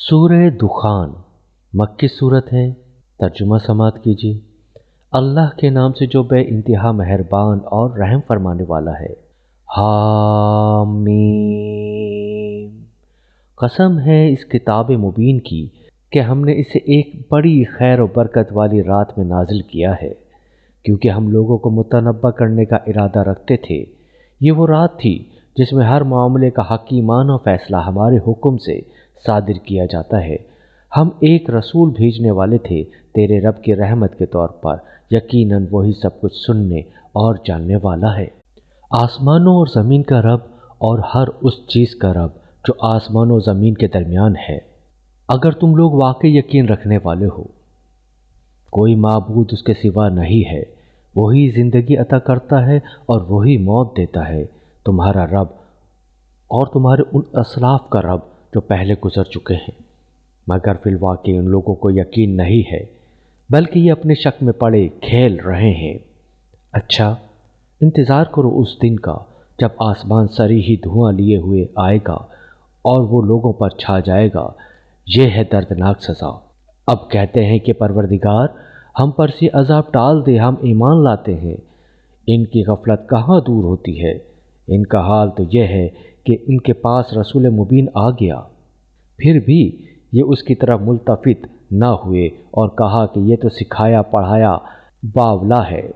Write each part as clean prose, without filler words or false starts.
سورہ دخان مکی صورت ہے۔ ترجمہ سماعت کیجیے۔ اللہ کے نام سے جو بے انتہا مہربان اور رحم فرمانے والا ہے۔ حامیم۔ قسم ہے اس کتاب مبین کی کہ ہم نے اسے ایک بڑی خیر و برکت والی رات میں نازل کیا ہے، کیونکہ ہم لوگوں کو متنبہ کرنے کا ارادہ رکھتے تھے۔ یہ وہ رات تھی جس میں ہر معاملے کا حکیمانہ فیصلہ ہمارے حکم سے صادر کیا جاتا ہے۔ ہم ایک رسول بھیجنے والے تھے تیرے رب کی رحمت کے طور پر، یقیناً وہی سب کچھ سننے اور جاننے والا ہے۔ آسمانوں اور زمین کا رب اور ہر اس چیز کا رب جو آسمان و زمین کے درمیان ہے، اگر تم لوگ واقعی یقین رکھنے والے ہو۔ کوئی معبود اس کے سوا نہیں ہے، وہی زندگی عطا کرتا ہے اور وہی موت دیتا ہے، تمہارا رب اور تمہارے ان اسلاف کا رب جو پہلے گزر چکے ہیں۔ مگر فی الواقع ان لوگوں کو یقین نہیں ہے، بلکہ یہ اپنے شک میں پڑے کھیل رہے ہیں۔ اچھا، انتظار کرو اس دن کا جب آسمان سری ہی دھواں لیے ہوئے آئے گا اور وہ لوگوں پر چھا جائے گا۔ یہ ہے دردناک سزا۔ اب کہتے ہیں کہ پروردگار ہم پر سے عذاب ٹال دے، ہم ایمان لاتے ہیں۔ ان کی غفلت کہاں دور ہوتی ہے۔ ان کا حال تو یہ ہے کہ ان کے پاس رسول مبین آ گیا، پھر بھی یہ اس کی طرف ملتفت نہ ہوئے اور کہا کہ یہ تو سکھایا پڑھایا باولا ہے،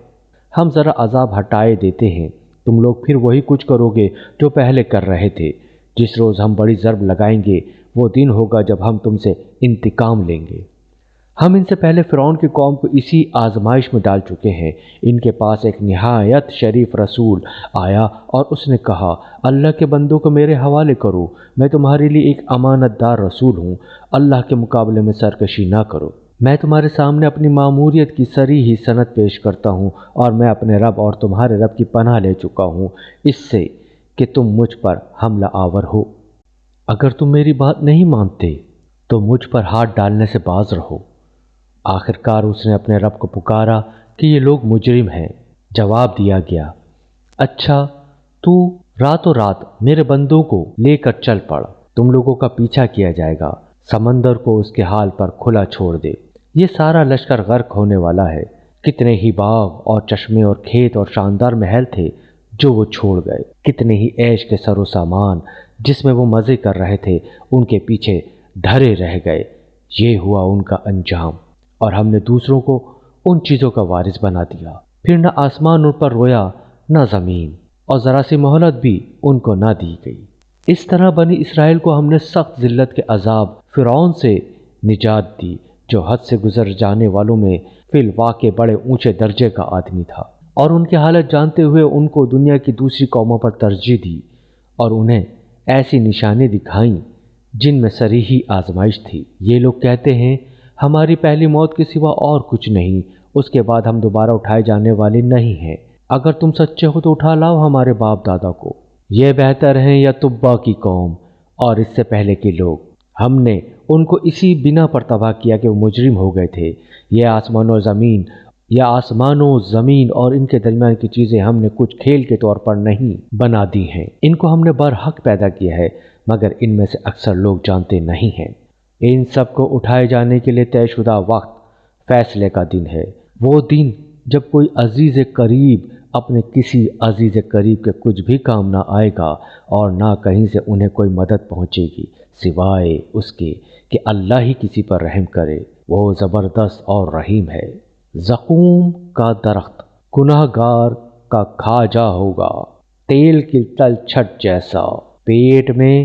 ہم ذرا عذاب ہٹائے دیتے ہیں، تم لوگ پھر وہی کچھ کرو گے جو پہلے کر رہے تھے۔ جس روز ہم بڑی ضرب لگائیں گے وہ دن ہوگا جب ہم تم سے انتقام لیں گے۔ ہم ان سے پہلے فرعون کی قوم کو اسی آزمائش میں ڈال چکے ہیں۔ ان کے پاس ایک نہایت شریف رسول آیا اور اس نے کہا، اللہ کے بندوں کو میرے حوالے کرو، میں تمہارے لیے ایک امانت دار رسول ہوں، اللہ کے مقابلے میں سرکشی نہ کرو۔ میں تمہارے سامنے اپنی ماموریت کی صریح ہی سند پیش کرتا ہوں، اور میں اپنے رب اور تمہارے رب کی پناہ لے چکا ہوں اس سے کہ تم مجھ پر حملہ آور ہو۔ اگر تم میری بات نہیں مانتے تو مجھ پر ہاتھ ڈالنے سے باز رہو۔ آخرکار اس نے اپنے رب کو پکارا کہ یہ لوگ مجرم ہیں۔ جواب دیا گیا، اچھا تو راتوں رات میرے بندوں کو لے کر چل پڑ، تم لوگوں کا پیچھا کیا جائے گا، سمندر کو اس کے حال پر کھلا چھوڑ دے، یہ سارا لشکر غرق ہونے والا ہے۔ کتنے ہی باغ اور چشمے اور کھیت اور شاندار محل تھے جو وہ چھوڑ گئے، کتنے ہی عیش کے سر و سامان جس میں وہ مزے کر رہے تھے ان کے پیچھے ڈھرے رہ گئے۔ یہ ہوا ان کا انجام، اور ہم نے دوسروں کو ان چیزوں کا وارث بنا دیا۔ پھر نہ آسمان ان پر رویا نہ زمین، اور ذرا سی مہلت بھی ان کو نہ دی گئی۔ اس طرح بنی اسرائیل کو ہم نے سخت ذلت کے عذاب فرعون سے نجات دی، جو حد سے گزر جانے والوں میں فی الواقع بڑے اونچے درجے کا آدمی تھا، اور ان کی حالت جانتے ہوئے ان کو دنیا کی دوسری قوموں پر ترجیح دی اور انہیں ایسی نشانیں دکھائیں جن میں صریحی آزمائش تھی۔ یہ لوگ کہتے ہیں ہماری پہلی موت کے سوا اور کچھ نہیں، اس کے بعد ہم دوبارہ اٹھائے جانے والے نہیں ہیں۔ اگر تم سچے ہو تو اٹھا لاؤ ہمارے باپ دادا کو، یہ بہتر ہیں یا تبا کی قوم اور اس سے پہلے کے لوگ۔ ہم نے ان کو اسی بنا پر تباہ کیا کہ وہ مجرم ہو گئے تھے۔ یہ آسمان و زمین اور ان کے درمیان کی چیزیں ہم نے کچھ کھیل کے طور پر نہیں بنا دی ہیں، ان کو ہم نے برحق پیدا کیا ہے، مگر ان میں سے اکثر لوگ جانتے نہیں ہیں۔ ان سب کو اٹھائے جانے کے لیے طے شدہ وقت فیصلے کا دن ہے، وہ دن جب کوئی عزیز قریب اپنے کسی عزیز قریب کے کچھ بھی کام نہ آئے گا، اور نہ کہیں سے انہیں کوئی مدد پہنچے گی سوائے اس کے کہ اللہ ہی کسی پر رحم کرے، وہ زبردست اور رحیم ہے۔ زقوم کا درخت گناہگار کا کھاجا ہوگا، تیل کی تل چھٹ جیسا، پیٹ میں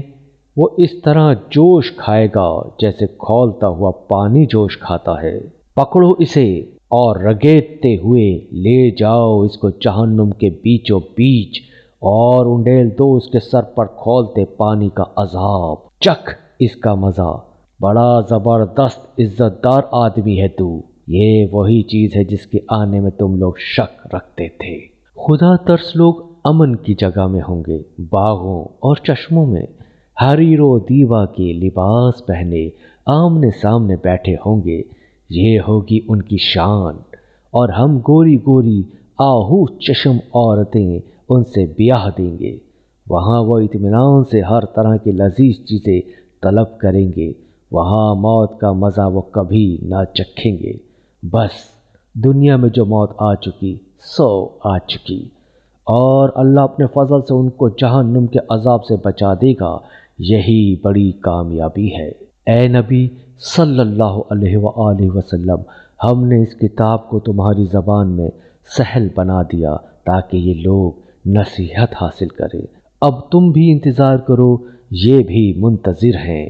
وہ اس طرح جوش کھائے گا جیسے کھولتا ہوا پانی جوش کھاتا ہے۔ پکڑو اسے اور رگیدتے ہوئے لے جاؤ اس کو جہنم کے بیچوں بیچ، اور انڈیل دو اس کے سر پر کھولتے پانی کا عذاب۔ چکھ اس کا مزہ، بڑا زبردست عزت دار آدمی ہے تو۔ یہ وہی چیز ہے جس کے آنے میں تم لوگ شک رکھتے تھے۔ خدا ترس لوگ امن کی جگہ میں ہوں گے، باغوں اور چشموں میں حریر و دیبا کے لباس پہنے آمنے سامنے بیٹھے ہوں گے، یہ ہوگی ان کی شان۔ اور ہم گوری گوری آہو چشم عورتیں ان سے بیاہ دیں گے، وہاں وہ اطمینان سے ہر طرح کی لذیذ چیزیں طلب کریں گے، وہاں موت کا مزہ وہ کبھی نہ چکھیں گے۔ بس دنیا میں جو موت آ چکی سو آ چکی، اور اللہ اپنے فضل سے ان کو جہنم کے عذاب سے بچا دے گا، یہی بڑی کامیابی ہے۔ اے نبی صلی اللہ علیہ وآلہ وسلم، ہم نے اس کتاب کو تمہاری زبان میں سہل بنا دیا تاکہ یہ لوگ نصیحت حاصل کریں۔ اب تم بھی انتظار کرو، یہ بھی منتظر ہیں۔